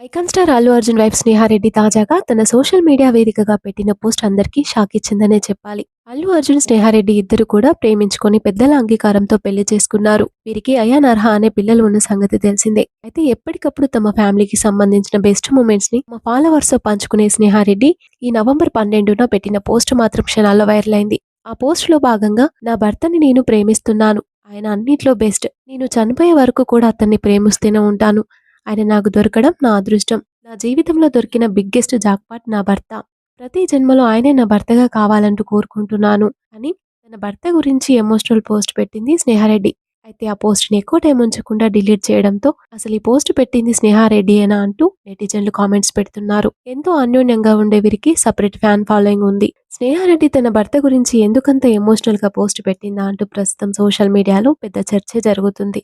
Icon star Allu Arjun wife Sneha Reddy తాజాగా తన social media వేదికగా పెట్టిన పోస్ట్ అందరికీ షాక్ ఇచ్చిందనే చెప్పాలి. అల్లు అర్జున్, స్నేహారెడ్డి ఇద్దరు కూడా ప్రేమించుకొని పెద్దల అంగీకారంతో పెళ్లి చేసుకున్నారు. వీరికి అయాన్ అర్హ అనే పిల్లలు ఉన్న సంగతి తెలిసిందే. అయితే ఎప్పటికప్పుడు తమ ఫ్యామిలీకి సంబంధించిన బెస్ట్ మూమెంట్స్ ని తమ ఫాలోవర్స్ తో పంచుకునే స్నేహారెడ్డి ఈ నవంబర్ 12న పెట్టిన పోస్ట్ మాత్రం క్షణాల్లో వైరల్ అయింది. ఆ పోస్ట్ లో భాగంగా నా భర్తని నేను ప్రేమిస్తున్నాను. ఆయన అన్నిట్లో బెస్ట్. నేను చనిపోయే వరకు కూడా అతన్ని ప్రేమిస్తూనే ఉంటాను. ఆయన నాకు దొరకడం నా అదృష్టం. నా జీవితంలో దొరికిన బిగ్గెస్ట్ జాక్‌పాట్ నా భర్త. ప్రతి జన్మలో ఆయనే నా భర్తగా కావాలంటూ కోరుకుంటున్నాను అని తన భర్త గురించి ఎమోషనల్ పోస్ట్ పెట్టింది స్నేహారెడ్డి. అయితే ఆ పోస్ట్‌ని ఎక్కువ టైం ఉంచకుండా డిలీట్ చేయడంతో అసలు ఈ పోస్ట్ పెట్టింది స్నేహారెడ్డియేనా అంటూ నెటిజన్లు కామెంట్స్ పెడుతున్నారు. ఎంతో అన్యోన్యంగా ఉండే వీరికి సెపరేట్ ఫ్యాన్ ఫాలోయింగ్ ఉంది. స్నేహారెడ్డి తన భర్త గురించి ఎందుకంత ఎమోషనల్‌గా పోస్ట్ పెట్టిందా అంటూ ప్రస్తుతం సోషల్ మీడియాలో పెద్ద చర్చే జరుగుతుంది.